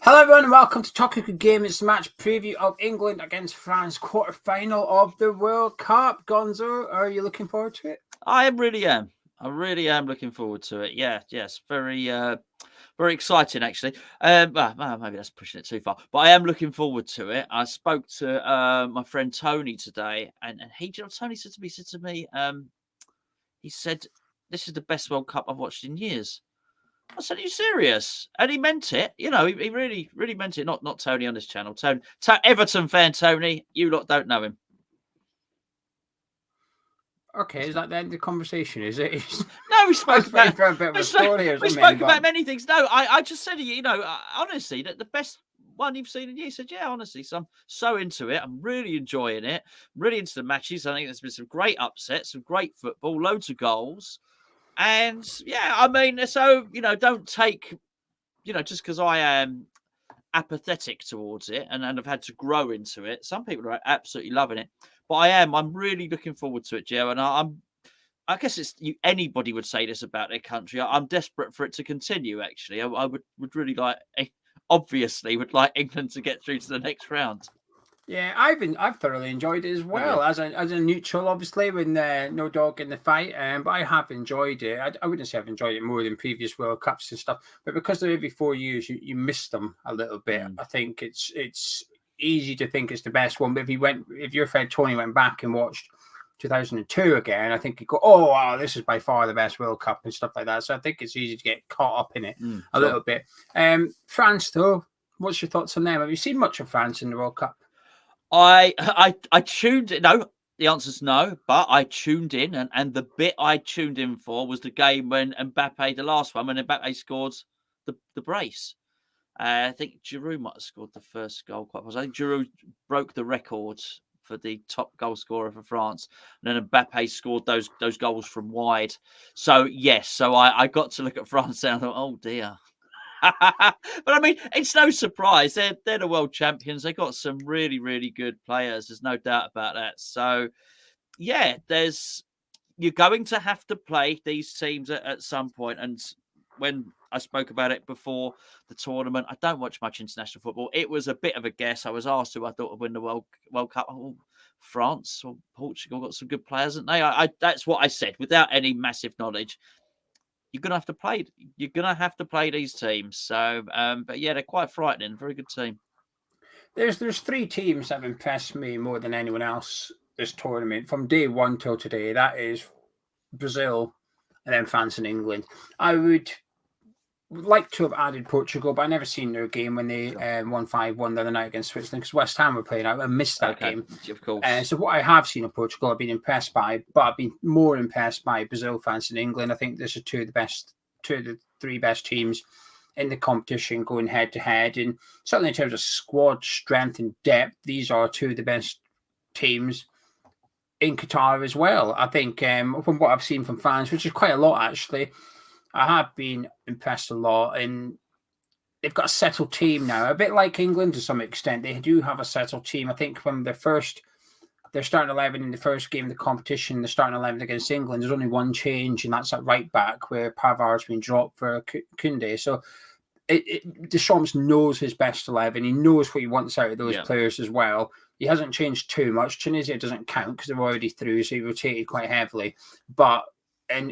Hello everyone and welcome to Talking Good Game. It's the match preview of England against France quarter-final of the World Cup. Gonzo, are you looking forward to it? I really am. I really am looking forward to it. Yes. Very exciting, actually. Well, maybe that's pushing it too far, but I am looking forward to it. I spoke to my friend Tony today, and Tony said to me, he said, "This is the best World Cup I've watched in years." I said, "Are you serious?" And he meant it. You know, he really, really meant it. Not Tony on this channel. Tony, Everton fan Tony. You lot don't know him. Okay, is that the end of the conversation? Is it? No, we spoke about for a bit of a story or something. We spoke about many things. No, I just said, honestly, that the best one you've seen in years. He said, yeah, honestly, so I'm so into it. I'm really enjoying it. Really into the matches. I think there's been some great upsets, some great football, loads of goals. And yeah, I mean, so, don't take, just because I am apathetic towards it and have had to grow into it. Some people are absolutely loving it. But I'm really looking forward to it, Joe. And I guess anybody would say this about their country. I'm desperate for it to continue, actually. I would really obviously would like England to get through to the next round. Yeah, I've thoroughly enjoyed it as well as a neutral, obviously, with no dog in the fight. But I have enjoyed it. I wouldn't say I've enjoyed it more than previous World Cups and stuff, but because they're every 4 years, you miss them a little bit. I think it's easy to think it's the best one. But if your friend Tony went back and watched 2002 again, I think he'd go, "Oh wow, this is by far the best World Cup," and stuff like that. So I think it's easy to get caught up in it a little bit. France, though, what's your thoughts on them? Have you seen much of France in the World Cup? I tuned in. No, the answer's no, but I tuned in, and the bit I tuned in for was the game when Mbappé, the last one, when Mbappé scored the brace. I think Giroud might have scored the first goal quite possibly. I think Giroud broke the record for the top goal scorer for France, and then Mbappé scored those goals from wide. So yes, so I got to look at France and I thought, oh dear. But I mean, it's no surprise. They're the world champions. They got some really, really good players. There's no doubt about that. So yeah, you're going to have to play these teams at some point. And when I spoke about it before the tournament, I don't watch much international football. It was a bit of a guess. I was asked who I thought would win the World Cup. Oh, France or Portugal got some good players, haven't they? That's what I said without any massive knowledge. You're gonna have to play. You're gonna have to play these teams. So, but yeah, they're quite frightening. Very good team. There's 3 teams that have impressed me more than anyone else this tournament from day one till today. That is Brazil, and then France and England. I would like to have added Portugal, but I never seen their game when they won 5-1 the other night against Switzerland because West Ham were playing. I missed that game. Of course. So what I have seen of Portugal, I've been impressed by, but I've been more impressed by Brazil, France, and England. I think these are two of the 3 best teams in the competition going head to head. And certainly in terms of squad strength and depth, these are 2 of the best teams in Qatar as well. I think from what I've seen from France, which is quite a lot actually, I have been impressed a lot, and they've got a settled team now, a bit like England to some extent. They do have a settled team. I think from their starting 11 in the first game of the competition, the starting 11 against England, there's only one change, and that's at right back where Pavard's been dropped for Koundé. So Deschamps knows his best 11. He knows what he wants out of those players as well. He hasn't changed too much. Tunisia doesn't count because they're already through, so he rotated quite heavily. But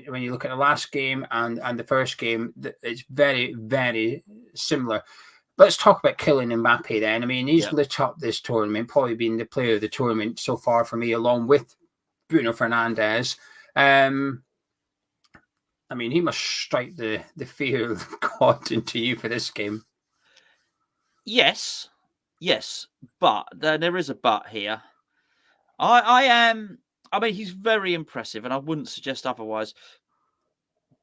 when you look at the last game and the first game, it's very, very similar. Let's talk about Kylian Mbappe then. I mean, he's lit up this tournament, probably been the player of the tournament so far for me, along with Bruno Fernandes. I mean, he must strike the fear of God into you for this game. Yes, but there is a but here. I mean, he's very impressive, and I wouldn't suggest otherwise.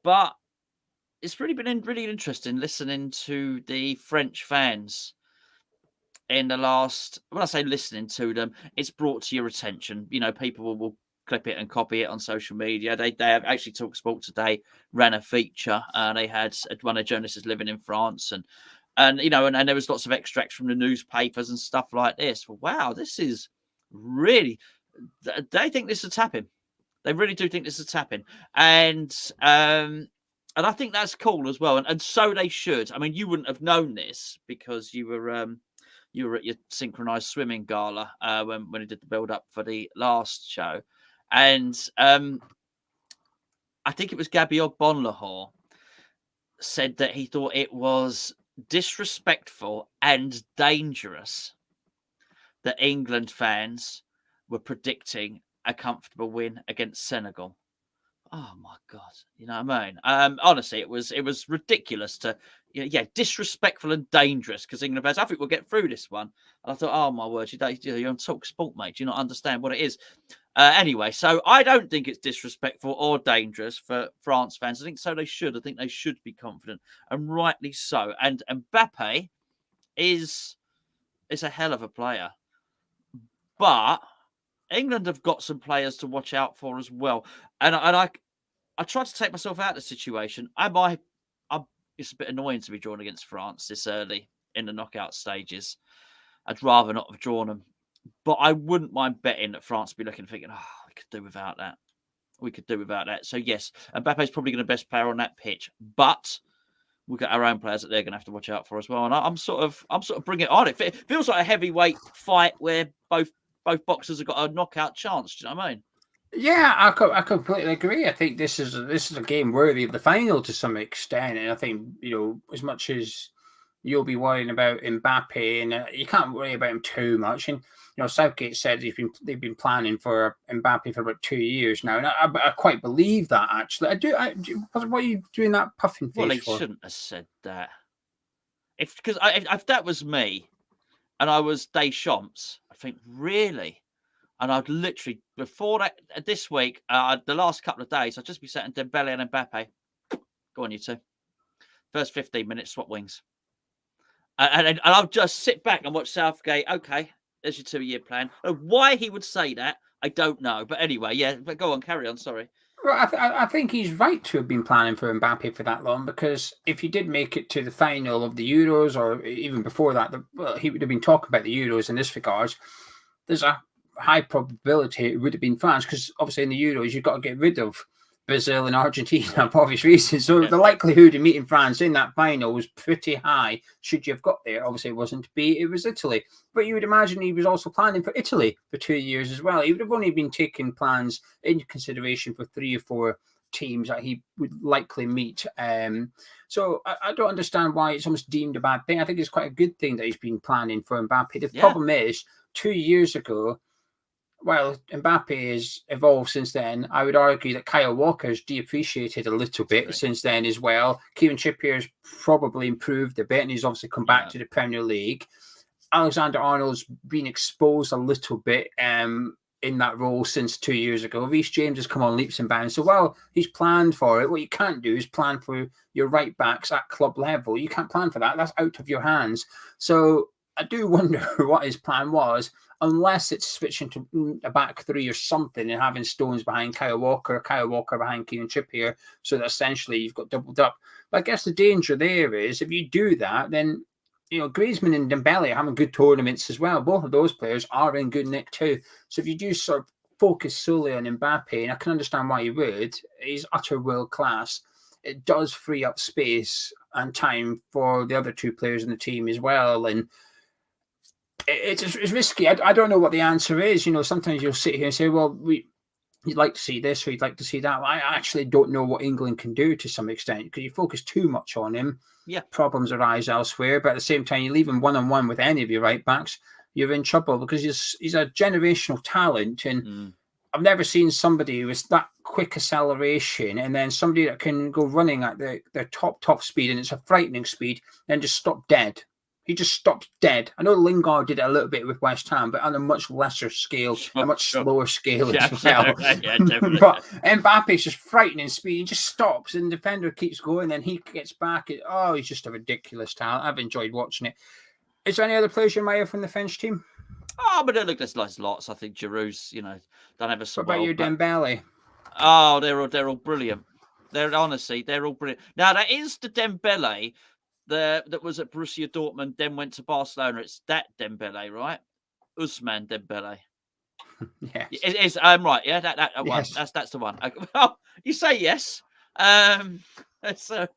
But it's really been really interesting listening to the French fans in the last. When I say listening to them, it's brought to your attention. You know, people will clip it and copy it on social media. They have actually TalkSport today ran a feature. They had one of the journalists living in France, and there was lots of extracts from the newspapers and stuff like this. Well, wow, this is really. They think this is a tap-in. They really do think this is a tap-in. And And I think that's cool as well. And so they should. I mean, you wouldn't have known this because you were at your synchronized swimming gala when he did the build up for the last show. And I think it was Gabriel Bonlahor said that he thought it was disrespectful and dangerous that England fans were predicting a comfortable win against Senegal. Oh my God. You know what I mean? Honestly, it was ridiculous to, disrespectful and dangerous because England fans, I think we'll get through this one. And I thought, oh my word, you're on Talk Sport, mate. Do you not understand what it is? Anyway, so I don't think it's disrespectful or dangerous for France fans. I think so they should. I think they should be confident, and rightly so. And Mbappé is a hell of a player. But England have got some players to watch out for as well. And I tried to take myself out of the situation. It's a bit annoying to be drawn against France this early in the knockout stages. I'd rather not have drawn them. But I wouldn't mind betting that France would be looking and thinking, we could do without that. We could do without that. So, yes, Mbappe's probably going to be the best player on that pitch. But we've got our own players that they're going to have to watch out for as well. And I'm sort of bringing it on. It feels like a heavyweight fight where both boxers have got a knockout chance. Do you know what I mean? Yeah, I completely agree. I think this is a game worthy of the final to some extent. And I think, as much as you'll be worrying about Mbappe, and you can't worry about him too much. And Southgate said they've been planning for Mbappe for about 2 years now, and I quite believe that actually. I do. What are you doing that puffing face Well, he for? shouldn't have said that. If that was me, and I was Deschamps, I think really, and I'd literally before that this week, the last couple of days, I'd just be setting Dembele and Mbappe. Go on, you two. First 15 minutes, swap wings. And I'll just sit back and watch Southgate. Okay, there's your 2-year plan. Why he would say that, I don't know. But anyway, yeah. But go on, carry on. Sorry. Well, I think he's right to have been planning for Mbappe for that long, because if he did make it to the final of the Euros, or even before that, he would have been talking about the Euros in this regard. There's a high probability it would have been France, because obviously in the Euros you've got to get rid of Brazil and Argentina for obvious reasons. So the likelihood of meeting France in that final was pretty high. Should you have got there? Obviously, it wasn't to be. It was Italy. But you would imagine he was also planning for Italy for 2 years as well. He would have only been taking plans into consideration for 3 or 4 teams that he would likely meet. So I don't understand why it's almost deemed a bad thing. I think it's quite a good thing that he's been planning for Mbappe. The problem is, 2 years ago, well, Mbappe has evolved since then. I would argue that Kyle Walker's depreciated a little bit since then as well. Kieran Trippier's probably improved a bit, and he's obviously come back to the Premier League. Alexander-Arnold's been exposed a little bit in that role since 2 years ago. Reece James has come on leaps and bounds. So while he's planned for it, what you can't do is plan for your right backs at club level. You can't plan for that. That's out of your hands. So I do wonder what his plan was, unless it's switching to a back 3 or something and having Stones behind Kyle Walker behind Kieran Trippier, so that essentially you've got doubled up. But I guess the danger there is, if you do that, then Griezmann and Dembele are having good tournaments as well. Both of those players are in good nick too. So if you do sort of focus solely on Mbappe, and I can understand why you would, he's utter world class. It does free up space and time for the other 2 players in the team as well, and it's risky. I don't know what the answer is. Sometimes you'll sit here and say, well, you'd like to see this or you'd like to see that. Well, I actually don't know what England can do to some extent, because you focus too much on him. Yeah, problems arise elsewhere. But at the same time, you leave him one-on-one with any of your right backs, you're in trouble, because he's a generational talent. And I've never seen somebody with that quick acceleration, and then somebody that can go running at their top speed, and it's a frightening speed, then just stop dead. He just stops dead. I know Lingard did it a little bit with West Ham, but on a much lesser scale, a much slower scale as well. Yeah, definitely. But Mbappe's just frightening speed. He just stops, and the defender keeps going, then he gets back. He's just a ridiculous talent. I've enjoyed watching it. Is there any other players you admire from the French team? But look, there's lots. I think Giroud's, don't have a. What about your Dembele? Oh, they're all brilliant. They're all brilliant. Now that is the Dembele that was at Borussia Dortmund, then went to Barcelona. It's that Dembele, right? Ousmane Dembele. Yes. I'm right. Yeah, that yes. one. That's the one. Well, you say yes. There's a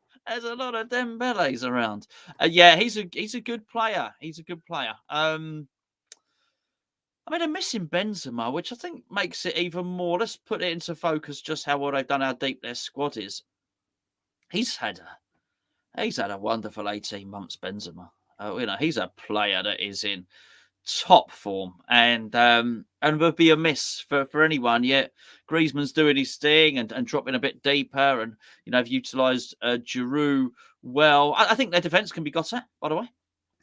lot of Dembélés around. Yeah, he's a good player. He's a good player. I mean, they're missing Benzema, which I think makes it even more. Let's put it into focus just how well they've done, how deep their squad is. He's had a wonderful 18 months, Benzema. He's a player that is in top form and would be a miss for anyone. Yet Griezmann's doing his thing and dropping a bit deeper, and have utilised Giroud well. I think their defence can be got at. By the way,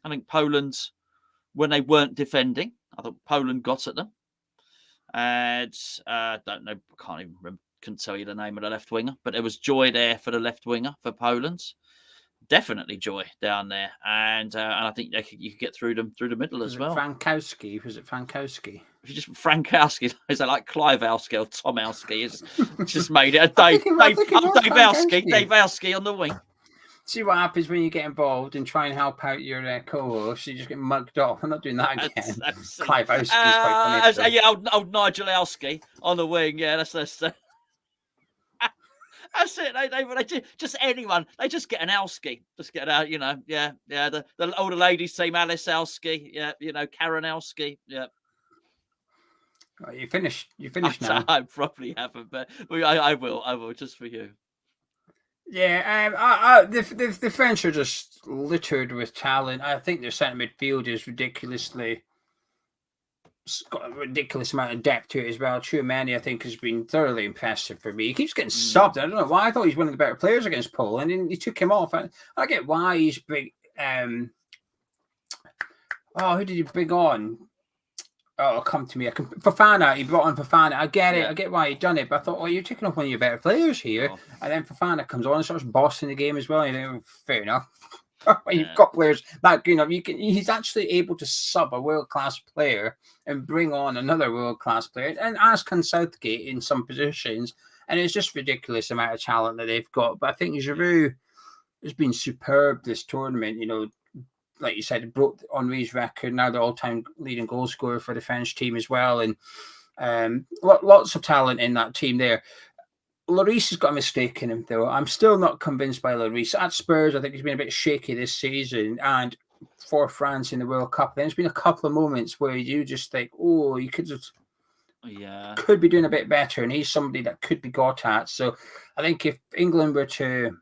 I think Poland, when they weren't defending, I thought Poland got at them. And don't know, can't even remember, couldn't tell you the name of the left winger, but there was joy there for the left winger for Poland. Definitely joy down there, and I think you could get through them through the middle as well. Frankowski, was it Frankowski? If you just Frankowski, is it like Cliveowski or Tomowski? It's just made it a Dave Owski on the wing. See what happens when you get involved and try and help out your co-host. You just get mugged off. I'm not doing that again. Cliveowski's quite funny. Yeah, old Nigel Owski on the wing. Yeah, that's That's it. They just anyone. They just get an Owski. Just get out. Yeah. The older ladies team, Alice Owski. Yeah, Karen Owski. Yeah. Oh, you finished now. I probably haven't, but I will just for you. Yeah, the French are just littered with talent. I think their centre midfield is got a ridiculous amount of depth to it as well. Tchouameni, I think, has been thoroughly impressive for me. He keeps getting subbed. I don't know why. I thought he's one of the better players against Poland, and he took him off. I get why he's big. Who did he bring on? Oh, come to me. Fofana. He brought on Fofana. I get it. I get why he done it. But I thought, you're taking off one of your better players here. Oh. And then Fofana comes on and starts bossing the game as well. You know, fair enough. When you've got players that good enough, he's actually able to sub a world-class player and bring on another world-class player. And as can Southgate in some positions. And it's just ridiculous amount of talent that they've got. But I think Giroud has been superb this tournament. Like you said, it broke Henry's record. Now the all-time leading goal scorer for the French team as well. And lots of talent in that team there. Lloris has got a mistake in him, though. I'm still not convinced by Lloris. At Spurs, I think he's been a bit shaky this season. And for France in the World Cup, there's been a couple of moments where you just think, you could be doing a bit better. And he's somebody that could be got at. So I think if England were to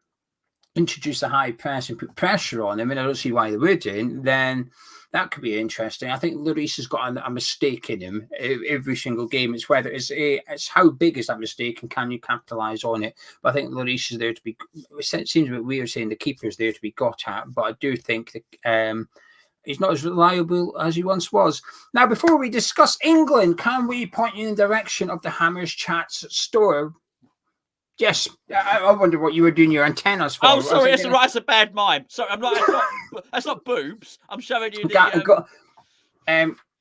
introduce a high press and put pressure on him, and I don't see why they wouldn't, then that could be interesting. I think Lloris has got a mistake in him every single game. It's whether it's how big is that mistake and can you capitalise on it. But I think Lloris is there to be. It seems a bit weird saying the keeper is there to be got at, but I do think that he's not as reliable as he once was. Now, before we discuss England, can we point you in the direction of the Hammers Chats store? Yes, I wonder what you were doing your antennas for. Oh, sorry, that's right. That's a bad mime. Sorry, I'm not. That's not boobs. I'm showing you the.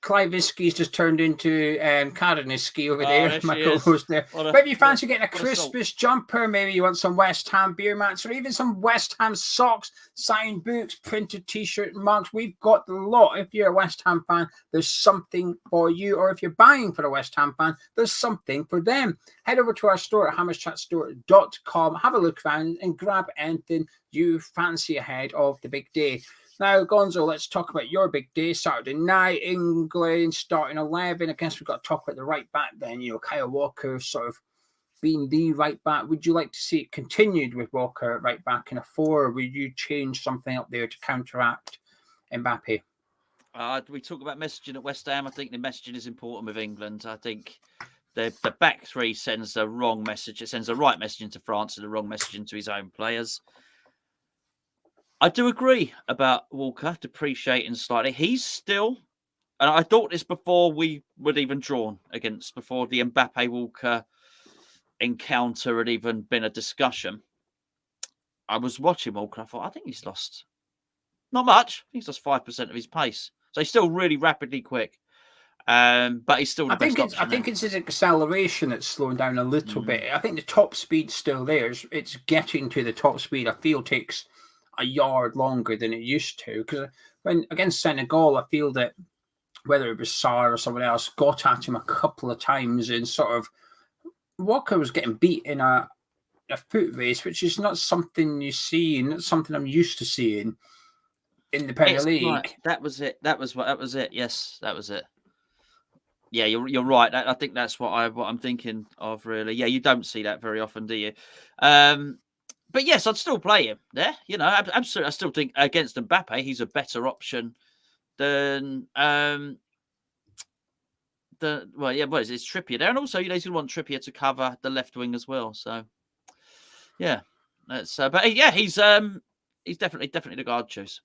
Clive-Iski's just turned into Karen-Iski over there, my co-host there. Maybe you fancy getting a Christmas jumper. Maybe you want some West Ham beer mats or even some West Ham socks, signed books, printed T-shirt, mugs. We've got the lot. If you're a West Ham fan, there's something for you. Or if you're buying for a West Ham fan, there's something for them. Head over to our store at hammerschatstore.com. Have a look around and grab anything you fancy ahead of the big day. Now, Gonzo, let's talk about your big day. Saturday night, England starting 11. I guess we've got to talk about the right back then. Kyle Walker sort of being the right back. Would you like to see it continued with Walker at right back in a 4, or would you change something up there to counteract Mbappe? We talk about messaging at West Ham. I think the messaging is important with England. I think the back three sends the wrong message. It sends the right message into France and the wrong message into his own players. I do agree about Walker depreciating slightly. He's still, and I thought this before we would even drawn before the Mbappe-Walker encounter had even been a discussion. I was watching Walker. I thought, I think he's lost not much. I think he's lost 5% of his pace. So he's still really rapidly quick. But he's still the best option. I think it's his acceleration that's slowing down a little bit. I think the top speed's still there. It's getting to the top speed, I feel, takes a yard longer than it used to, because when against Senegal, I feel that whether it was Sarr or someone else got at him a couple of times and sort of Walker was getting beat in a a foot race, which is not something you see, not something I'm used to seeing in the Premier League. Right. That was it. That was it. Yes, that was it. Yeah, you're right. I think that's what I'm thinking of. Really, yeah, you don't see that very often, do you? But yes, I'd still play him there. You know, absolutely. I still think against Mbappe, he's a better option than it's Trippier there, and also he's going to want Trippier to cover the left wing as well. So yeah, that's he's definitely the guy I'd choose.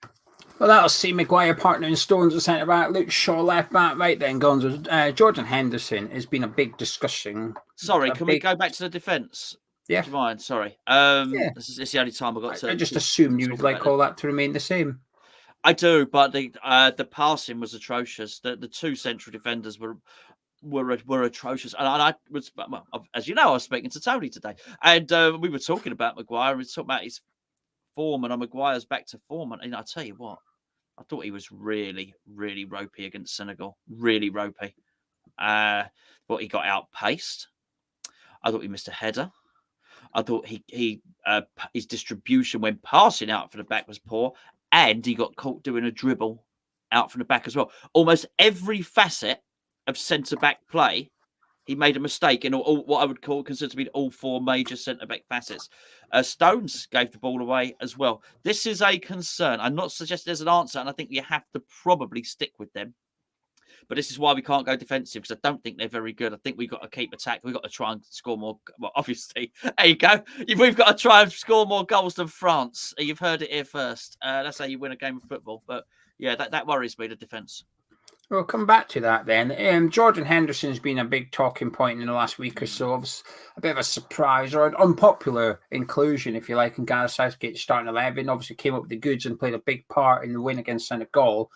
Well, that'll see Maguire partnering Stones at centre back, Luke Shaw left back, right then Gonzo. Jordan Henderson has been a big discussion. Sorry, we go back to the defence? Yeah. Do you mind? Sorry. This is the only time I got to. I just assumed you would like all that to remain the same. I do, but the passing was atrocious. The two central defenders were atrocious, and I was, well, as you know, I was speaking to Tony today, and we were talking about Maguire. We were talking about his form, and Maguire's back to form, and I tell you what, I thought he was really, really ropey against Senegal. Really ropey. But he got outpaced. I thought he missed a header. I thought his distribution when passing out for the back was poor, and he got caught doing a dribble out from the back as well. Almost every facet of centre-back play, he made a mistake in all what I would consider to be all four major centre-back facets. Stones gave the ball away as well. This is a concern. I'm not suggesting there's an answer, and I think you have to probably stick with them. But this is why we can't go defensive, because I don't think they're very good. I think we've got to keep attack. We've got to try and score more. Well, obviously, there you go. We've got to try and score more goals than France. You've heard it here first. That's how you win a game of football. But yeah, that worries me, the defence. We'll come back to that then. Jordan Henderson's been a big talking point in the last week or so. A bit of a surprise or an unpopular inclusion, if you like, in Gareth Southgate's starting 11. Obviously came up with the goods and played a big part in the win against Senegal.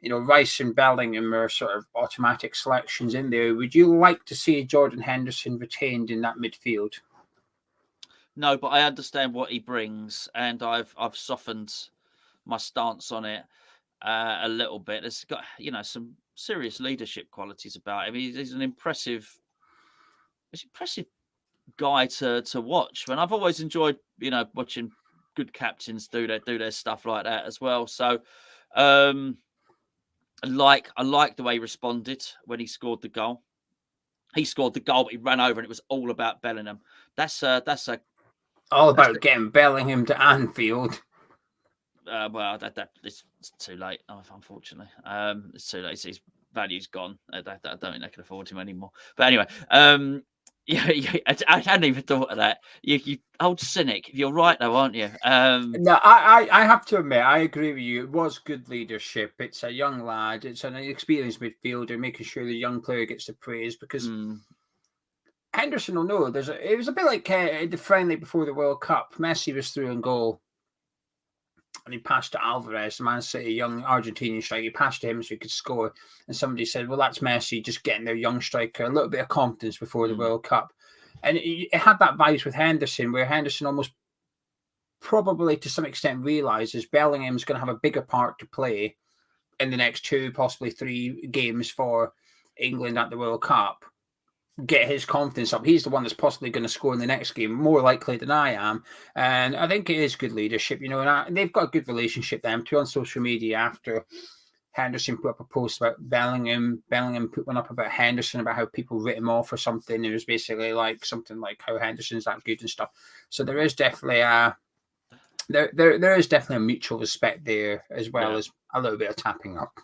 You know, Rice and Bellingham are sort of automatic selections in there. Would you like to see Jordan Henderson retained in that midfield? No, but I understand what he brings, and I've softened my stance on it a little bit. It's got, some serious leadership qualities about him. He's an impressive guy to watch. And I've always enjoyed, watching good captains do their stuff like that as well. So, I like the way he responded when he scored the goal. He scored the goal, but he ran over, and it was all about Bellingham. That's all about getting Bellingham to Anfield. Well, it's too late. Unfortunately, it's too late. His value's gone. I don't think they can afford him anymore. But anyway, I hadn't even thought of that. You old cynic. You're right, though, aren't you? No, I have to admit, I agree with you. It was good leadership. It's a young lad. It's an experienced midfielder, making sure the young player gets the praise, because Henderson will know. It was a bit like the friendly before the World Cup. Messi was through in goal, and he passed to Alvarez, the Man City young Argentinian striker. He passed to him so he could score. And somebody said, well, that's Messi just getting their young striker a little bit of confidence before the World Cup. And it had that vibes with Henderson, where Henderson almost probably to some extent realises Bellingham's going to have a bigger part to play in the next 2, possibly 3 games for England at the World Cup. Get his confidence up. He's the one that's possibly going to score in the next game, more likely than I am. And I think it is good leadership, and they've got a good relationship, them two, on social media. After Henderson put up a post about Bellingham put one up about Henderson, about how people writ him off or something. It was basically like something like how Henderson's that good and stuff. So there is definitely there is definitely a mutual respect there, as well as a little bit of tapping up.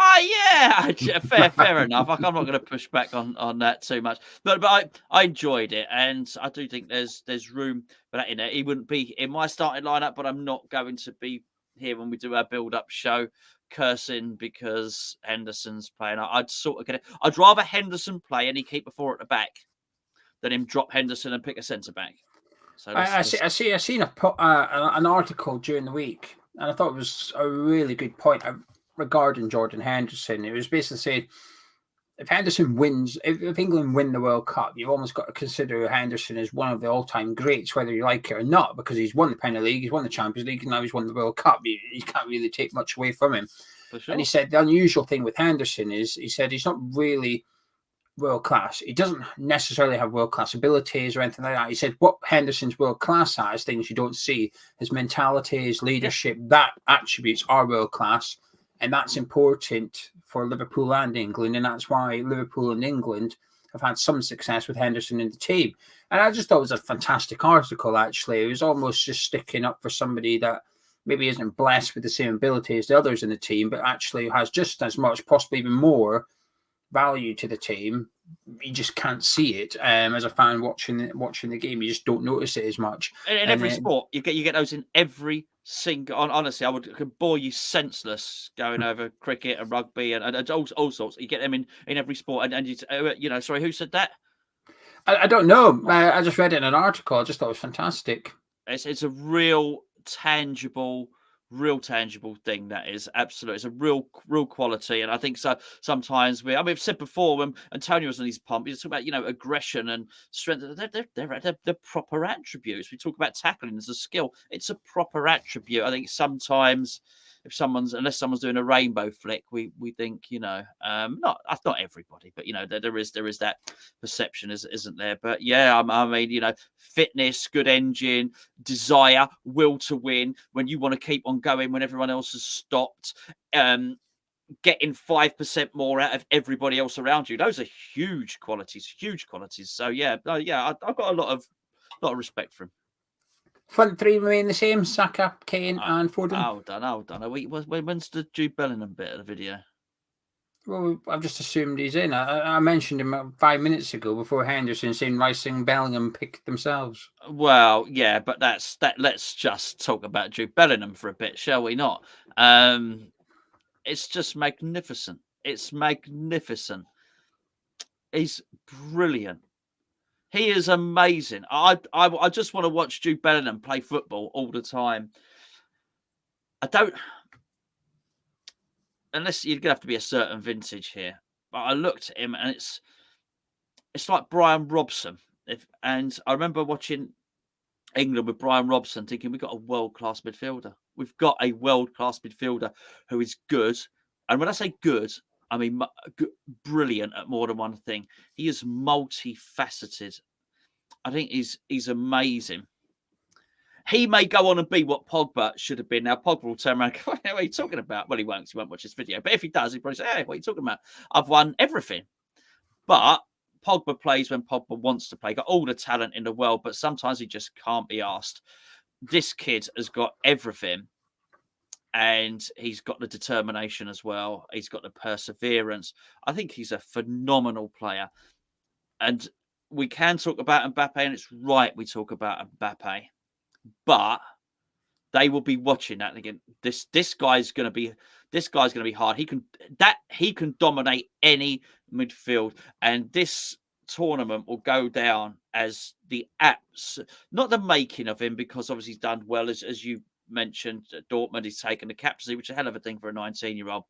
Fair enough. I'm not going to push back on that too much, but I enjoyed it, and I do think there's room for that in there. He wouldn't be in my starting lineup, but I'm not going to be here when we do our build-up show cursing because Henderson's playing. I'd sort of get it. I'd rather Henderson play and he keep a 4 at the back than him drop Henderson and pick a centre back. So I seen an article during the week, and I thought it was a really good point regarding Jordan Henderson. It was basically saying, if Henderson wins, if England win the World Cup, you've almost got to consider Henderson as one of the all-time greats, whether you like it or not, because he's won the Premier League, he's won the Champions League, and now he's won the World Cup. You can't really take much away from him. For sure. And he said the unusual thing with Henderson is, he said he's not really world class. He doesn't necessarily have world class abilities or anything like that. He said what Henderson's world class has, things you don't see, his mentality, his leadership, that attributes are world class. And that's important for Liverpool and England. And that's why Liverpool and England have had some success with Henderson in the team. And I just thought it was a fantastic article, actually. It was almost just sticking up for somebody that maybe isn't blessed with the same ability as the others in the team, but actually has just as much, possibly even more value to the team. You just can't see it as a fan watching the game. You just don't notice it as much. In every sport, you get those in every single. Honestly, I could bore you senseless going over cricket and rugby and all sorts. You get them in every sport, and you know. Sorry, who said that? I don't know. I just read it in an article. I just thought it was fantastic. It's a real tangible thing. That is absolutely. It's a real quality, and I think so. Sometimes I've said before when Antonio was on his pump, you talk about aggression and strength. They're proper attributes. We talk about tackling as a skill. It's a proper attribute. I think sometimes unless someone's doing a rainbow flick, we think not everybody, but there is that perception, isn't there? But yeah, I mean fitness, good engine, desire, will to win when you want to keep on going when everyone else has stopped, getting 5% more out of everybody else around you. Those are huge qualities. So yeah, I've got a lot of respect for him. Front three remain the same: Saka, Kane, and Foden. Hold on. When's the Jude Bellingham bit of the video? Well, I've just assumed he's in. I mentioned him 5 minutes ago before Henderson saying Rice and Bellingham picked themselves. Well, yeah, but that's that. Let's just talk about Jude Bellingham for a bit, shall we not? It's just magnificent. It's magnificent. He's brilliant. He is amazing. I just want to watch Jude Bellingham play football all the time. I don't, unless you're gonna have to be a certain vintage here. But I looked at him and it's like Brian Robson. And I remember watching England with Brian Robson, thinking we've got a world-class midfielder. We've got a world-class midfielder who is good. And when I say good, I mean brilliant at more than one thing. He is multifaceted. I think he's amazing. He may go on and be what Pogba should have been. Now, Pogba will turn around and go, what are you talking about? Well, he won't watch this video. But if he does, he'll probably say, hey, what are you talking about? I've won everything. But Pogba plays when Pogba wants to play. Got all the talent in the world, but sometimes he just can't be asked. This kid has got everything. And he's got the determination as well. He's got the perseverance. I think he's a phenomenal player. And we can talk about Mbappe, and it's right we talk about Mbappe. But they will be watching that again. This guy's going to be hard. He can dominate any midfield, and this tournament will go down as the apps, not the making of him, because obviously he's done well as you mentioned. Dortmund, he's taken the captaincy, which is a hell of a thing for a 19-year-old.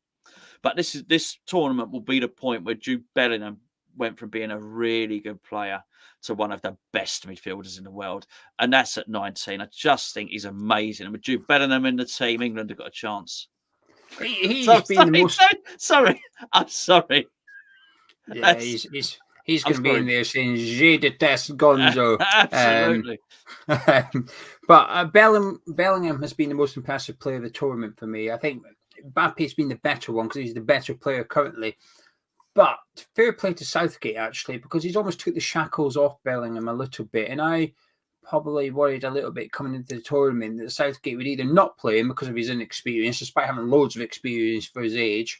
But this tournament will be the point where Jude Bellingham went from being a really good player to one of the best midfielders in the world. And that's at 19. I just think he's amazing. And with Jude Bellingham in the team, England have got a chance. Sorry. I'm sorry. Yeah, he's going to be in there saying, Je déteste Gonzo. Absolutely. But Bellingham has been the most impressive player of the tournament for me. I think Mbappe's been the better one because he's the better player currently. But fair play to Southgate, actually, because he's almost took the shackles off Bellingham a little bit. And I probably worried a little bit coming into the tournament that Southgate would either not play him because of his inexperience, despite having loads of experience for his age,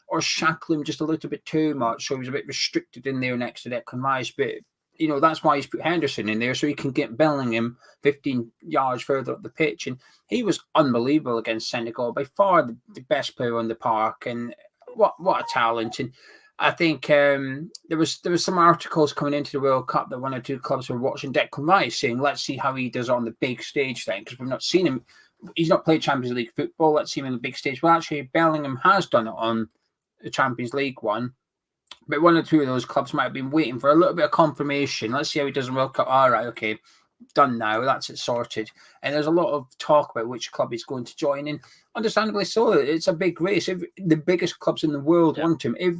or shackle him just a little bit too much, so he was a bit restricted in there next to Declan Rice. But, that's why he's put Henderson in there, so he can get Bellingham 15 yards further up the pitch. And he was unbelievable against Senegal, by far the best player on the park. And what a talent. And I think there was some articles coming into the World Cup that one or two clubs were watching Declan Rice saying, let's see how he does on the big stage then, because we've not seen him. He's not played Champions League football. Let's see him on the big stage. Well, actually, Bellingham has done it on the Champions League one. But one or two of those clubs might have been waiting for a little bit of confirmation. Let's see how he does in World Cup. All right, okay, done now. That's it sorted. And there's a lot of talk about which club he's going to join in. Understandably so. It's a big race. If the biggest clubs in the world want him, if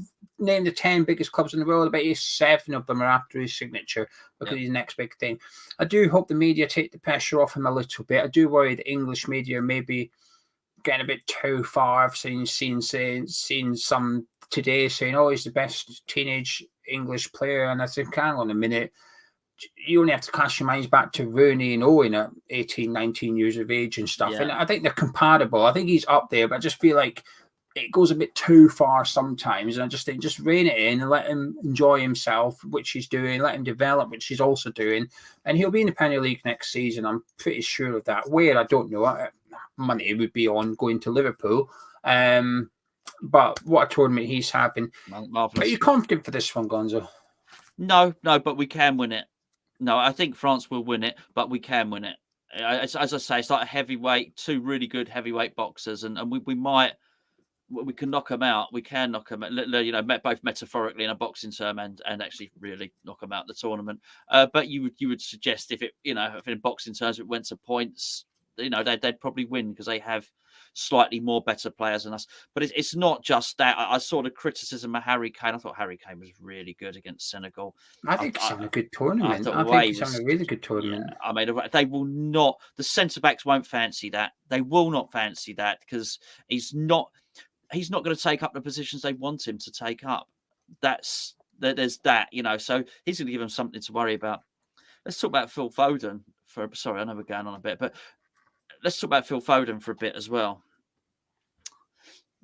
name the 10 biggest clubs in the world, about 7 of them are after his signature because he's the next big thing. I do hope the media take the pressure off him a little bit. I do worry the English media maybe getting a bit too far. I've seen some today saying, "Oh, he's the best teenage English player," and I think, hang on a minute. You only have to cast your minds back to Rooney and Owen at 18, 19 years of age and stuff. Yeah. And I think they're comparable. I think he's up there, but I just feel like it goes a bit too far sometimes. And I just think just rein it in and let him enjoy himself, which he's doing, let him develop, which he's also doing. And he'll be in the Premier League next season. I'm pretty sure of that. Where, I don't know. Money would be on going to Liverpool. But what a tournament he's having. Marvelous. Are you confident for this one, Gonzo? No, but we can win it. No, I think France will win it, but we can win it. As I say, it's like a heavyweight, 2 really good heavyweight boxers, and we can knock them out. We can knock them out, you know, both metaphorically in a boxing term and actually really knock them out the tournament. But you would suggest if in boxing terms it went to points, you know, they'd probably win because they have slightly more better players than us. But it's not just that. I saw the criticism of Harry Kane. I thought Harry Kane was really good against Senegal. I think he's having a good tournament. I think he's having a really good tournament. Yeah, I mean, they will not. The centre backs won't fancy that. They will not fancy that because he's not going to take up the positions they want him to take up. There's that, you know. So he's going to give them something to worry about. Let's talk about Phil Foden sorry, I know we're going on a bit, but let's talk about Phil Foden for a bit as well.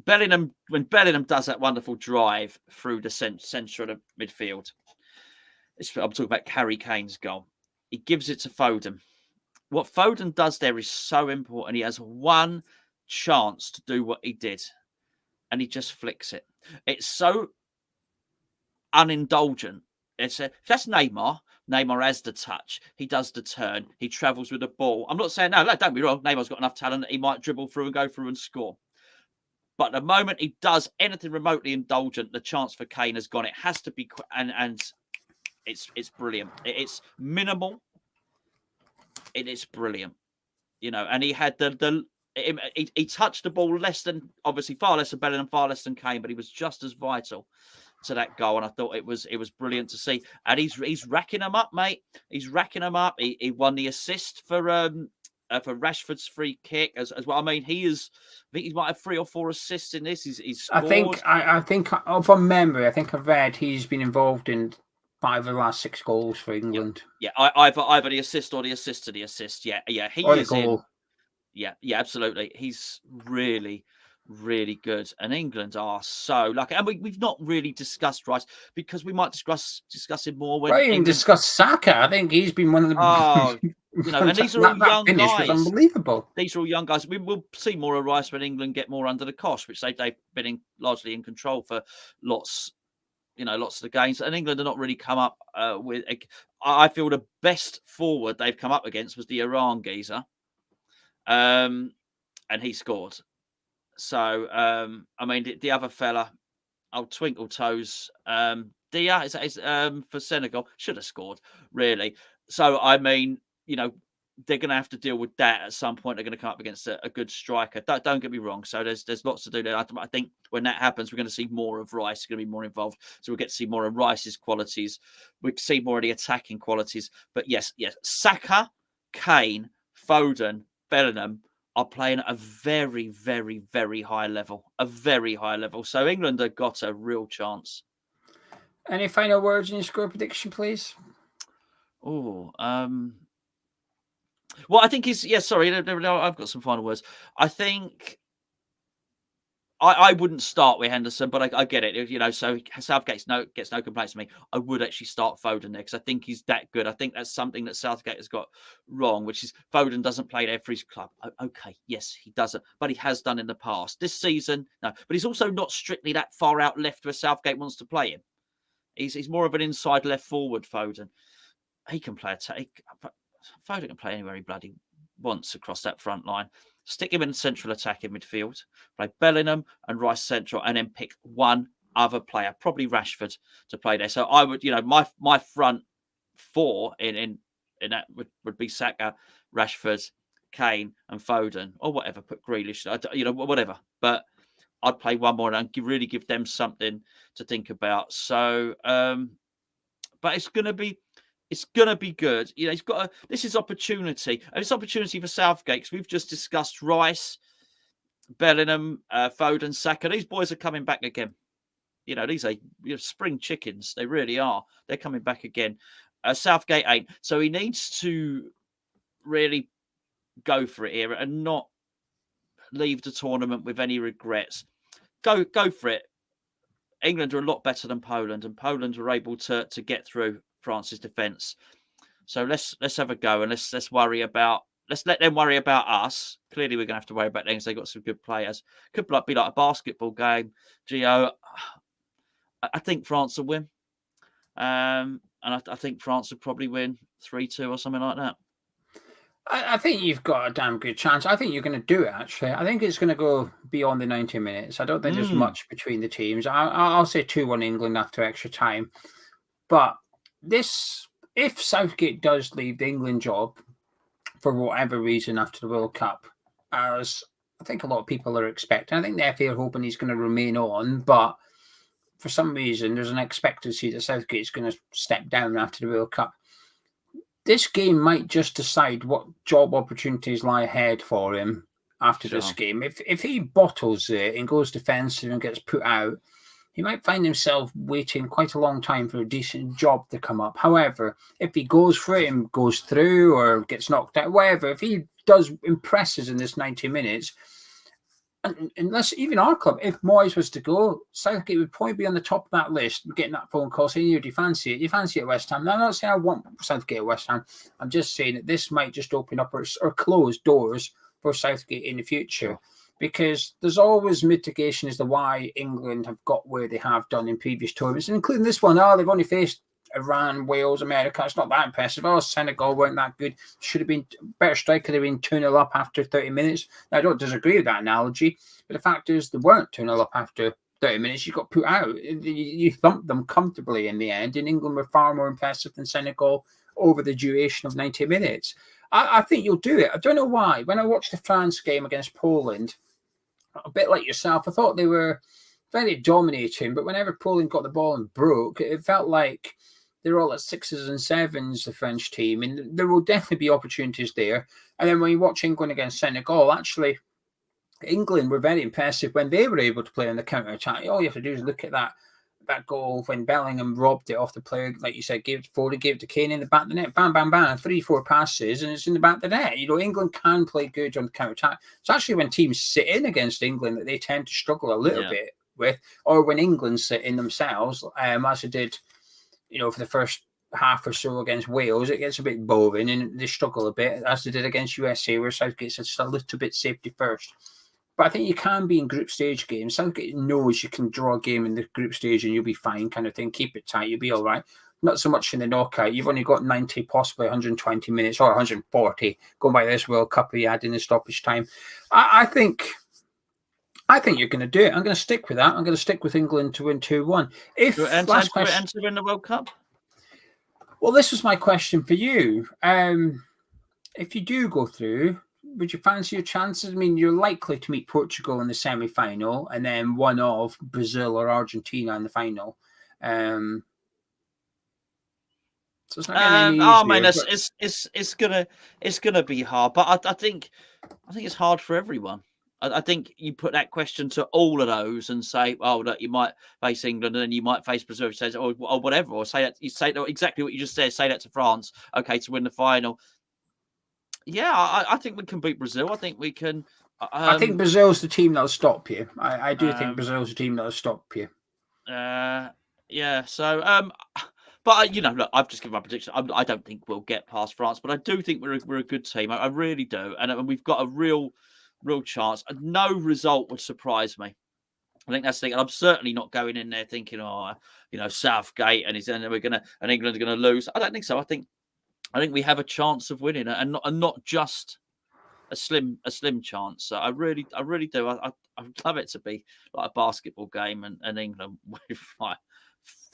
When Bellingham does that wonderful drive through the centre of the midfield, I'm talking about Harry Kane's goal. He gives it to Foden. What Foden does there is so important. He has one chance to do what he did, and he just flicks it. It's so unindulgent. That's Neymar. Neymar has the touch. He does the turn. He travels with the ball. I'm not saying, no, don't be wrong. Neymar's got enough talent that he might dribble through and go through and score. But the moment he does anything remotely indulgent, the chance for Kane has gone. It has to be, and it's brilliant. It's minimal. It's brilliant, you know. And he had he touched the ball obviously far less than Bellingham, far less than Kane, but he was just as vital to that goal. And I thought it was brilliant to see. And he's racking them up, mate. He's racking them up. He won the assist for Rashford's free kick as well. I mean, I think he might have 3 or 4 assists in this. He's scored. I think from memory, I think I've read he's been involved in 5 of the last 6 goals for England. Yeah, either the assist or the assist to the assist. Yeah, he or is the goal. in. Yeah, absolutely. He's really, really good. And England are so lucky. And we've not really discussed Rice because we might discuss him more when England discuss Saka. I think he's been one of the you know, and these are all young guys. Was unbelievable. These are all young guys. We will see more of Rice when England get more under the cosh, which they've been largely in control for lots of the games. And England have not really come up with. I feel the best forward they've come up against was the Iran geezer, and he scored. So I mean, the other fella, Twinkle Toes, Dia is for Senegal, should have scored really. So I mean, you know, they're going to have to deal with that at some point. They're going to come up against a good striker. Don't get me wrong. So there's lots to do there. I think when that happens, we're going to see more of Rice. Going to be more involved. So we'll get to see more of Rice's qualities. We see more of the attacking qualities. But yes, Saka, Kane, Foden, Bellingham are playing at a very, very, very high level. A very high level. So England have got a real chance. Any final words in your score prediction, please? Oh, well, I think sorry, I've got some final words. I think I wouldn't start with Henderson, but I get it. You know, so Southgate gets no complaints from me. I would actually start Foden there because I think he's that good. I think that's something that Southgate has got wrong, which is Foden doesn't play there for his club. Okay, yes, he doesn't, but he has done in the past. This season, no. But he's also not strictly that far out left where Southgate wants to play him. He's more of an inside left forward, Foden. He can play Foden can play anywhere he bloody wants across that front line. Stick him in central attacking midfield, play Bellingham and Rice central, and then pick one other player, probably Rashford, to play there. So I would, you know, my front 4 in that would be Saka, Rashford, Kane, and Foden, or whatever. Put Grealish, you know, whatever. But I'd play one more and really give them something to think about. So, but it's gonna be good. You know, this is opportunity, and it's opportunity for Southgate, because we've just discussed Rice, Bellingham, Foden, Saka. These boys are coming back again. You know, these are spring chickens. They really are. They're coming back again. Southgate ain't. So he needs to really go for it here and not leave the tournament with any regrets. Go for it. England are a lot better than Poland, and Poland were able to get through France's defence. So let's have a go, and let's let them worry about us. Clearly, we're going to have to worry about them because they've got some good players. Could be like a basketball game. Geo, I think France will win. And I think France will probably win 3-2 or something like that. I think you've got a damn good chance. I think you're going to do it, actually. I think it's going to go beyond the 90 minutes. I don't think there's much between the teams. I'll say 2-1 England after extra time. But if Southgate does leave the England job for whatever reason after the World Cup, as I think a lot of people are expecting, I think the FA are hoping he's going to remain on, but for some reason there's an expectancy that Southgate is going to step down after the World Cup. This game might just decide what job opportunities lie ahead for him after this game. If he bottles it and goes defensive and gets put out, he might find himself waiting quite a long time for a decent job to come up. However, if he goes for it and goes through or gets knocked out, whatever, if he impresses in this 90 minutes, unless even our club, if Moyes was to go, Southgate would probably be on the top of that list, getting that phone call saying, do you fancy it? You fancy it at West Ham? Now, I'm not saying I want Southgate at West Ham. I'm just saying that this might just open up or close doors for Southgate in the future. Because there's always mitigation as to why England have got where they have done in previous tournaments, including this one. They've only faced Iran, Wales, America. It's not that impressive. Senegal weren't that good. Should have been better striker. They've been 2-0 up after 30 minutes. Now, I don't disagree with that analogy, but the fact is they weren't 2-0 up after 30 minutes. You got put out. You thumped them comfortably in the end, and England were far more impressive than Senegal over the duration of 90 minutes. I think you'll do it. I don't know why. When I watched the France game against Poland, a bit like yourself, I thought they were very dominating, but whenever Poland got the ball and broke, it felt like they were all at 6s and 7s, the French team, and there will definitely be opportunities there. And then when you watch England against Senegal, actually, England were very impressive when they were able to play on the counter-attack. All you have to do is look at that goal when Bellingham robbed it off the player, like you said, gave it to Kane in the back of the net, bam, bam, bam, 3-4 passes, and it's in the back of the net. You know, England can play good on the counter-attack. It's actually when teams sit in against England that they tend to struggle a little bit with, or when England sit in themselves, as they did, for the first half or so against Wales, it gets a bit boring and they struggle a bit, as they did against USA, where Southgate's just a little bit safety first. But I think you can be in group stage games. Southgate knows you can draw a game in the group stage and you'll be fine, kind of thing. Keep it tight, you'll be all right. Not so much in the knockout. You've only got 90, possibly 120 minutes or 140 going by this World Cup you had in the stoppage time. I think you're going to do it. I'm going to stick with that. I'm going to stick with England to win 2-1. Last question, to win the World Cup? Well, this was my question for you. If you do go through, would you fancy your chances? I mean, you're likely to meet Portugal in the semi-final and then one of Brazil or Argentina in the final. So it's not going to be easier, it's gonna be hard, but I think it's hard for everyone. I think you put that question to all of those and say, "Oh, look, you might face England, and then you might face Brazil." Says, or whatever, or say that exactly what you just said. Say that to France, okay, to win the final. Yeah, I think we can beat Brazil. I think we can. I think Brazil's the team that'll stop you. I do think Brazil's the team that'll stop you. Yeah. So, but look, I've just given my prediction. I don't think we'll get past France, but I do think we're a good team. I really do, and we've got a real chance. No result would surprise me. I think that's the thing. And I'm certainly not going in there thinking, Southgate and England are gonna lose. I don't think so. I think we have a chance of winning, and not just a slim chance. So I really do. I love it to be like a basketball game and England with like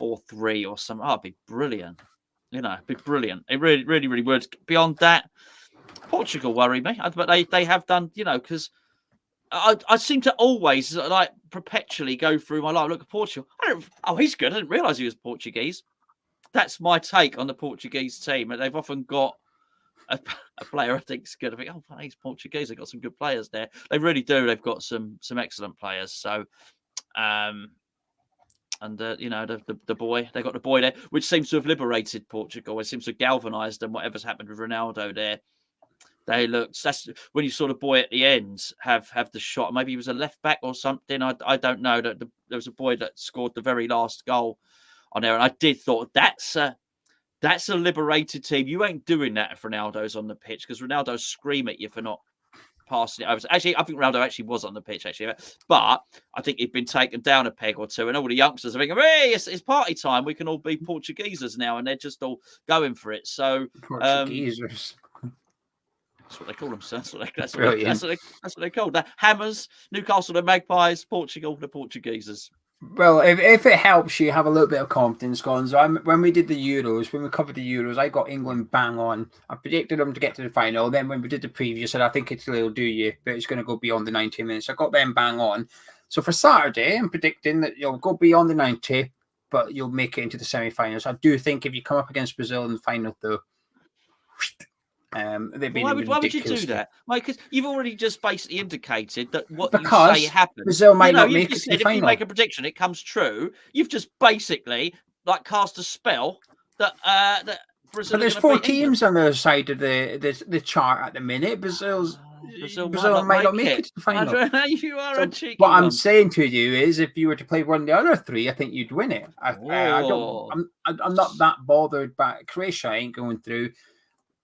4-3 or something. Oh, it'd be brilliant. It'd be brilliant. It really, really, really would. Beyond that, Portugal worry me, but they have done, because I seem to always like perpetually go through my life. Look at Portugal. He's good. I didn't realise he was Portuguese. That's my take on the Portuguese team. And they've often got a player I think is good. I think, he's Portuguese. They've got some good players there. They really do. They've got some excellent players. So, the boy, they got the boy there, which seems to have liberated Portugal. It seems to have galvanised them. Whatever's happened with Ronaldo there. They looked. That's when you saw the boy at the end have the shot. Maybe he was a left back or something. I don't know. There was a boy that scored the very last goal on there, and I did thought that's a liberated team. You ain't doing that if Ronaldo's on the pitch because Ronaldo's scream at you for not passing it over. Actually, I think Ronaldo actually was on the pitch actually, but I think he'd been taken down a peg or two, and all the youngsters are thinking, "Hey, it's party time. We can all be Portuguesers now," and they're just all going for it. So Portuguesers. That's what they call them, sir. That's what they call that. Hammers, Newcastle, the Magpies, Portugal, the Portuguesers. Well, if it helps you have a little bit of confidence, Gonzo, when we did the Euros, when we covered the Euros, I got England bang on. I predicted them to get to the final. Then when we did the preview, I said, I think Italy will do you, but it's going to go beyond the 90 minutes. I got them bang on. So for Saturday, I'm predicting that you'll go beyond the 90, but you'll make it into the semi-finals. I do think if you come up against Brazil in the final, though, why would you do that, Mike? Because you've already just basically indicated that what you say happens. Brazil might not make it to the final. If you make a prediction, it comes true. You've just basically cast a spell that Brazil. But there's 4 teams on the side of the chart at the minute. Brazil might not make it to the final. You are a cheeky What one. I'm saying to you is, if you were to play one of the other 3, I think you'd win it. I'm not that bothered by Croatia. Ain't going through.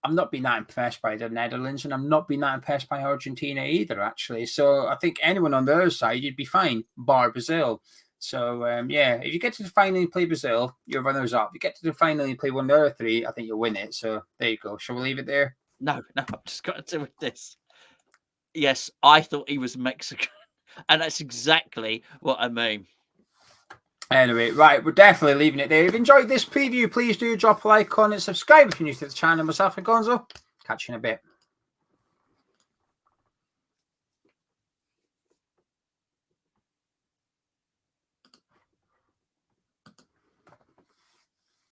I'm not being that impressed by the Netherlands, and I'm not being that impressed by Argentina either, actually. So I think anyone on the other side, you'd be fine, bar Brazil. So, if you get to the final and play Brazil, you're runners up. If you get to the final and you play one of the other 3, I think you'll win it. So there you go. Shall we leave it there? No, I've just got to do with this. Yes, I thought he was Mexican, and that's exactly what I mean. Anyway, right, we're definitely leaving it there. If you enjoyed this preview, please do drop a like on it, subscribe if you're new to the channel. Myself and Gonzo, catch you in a bit.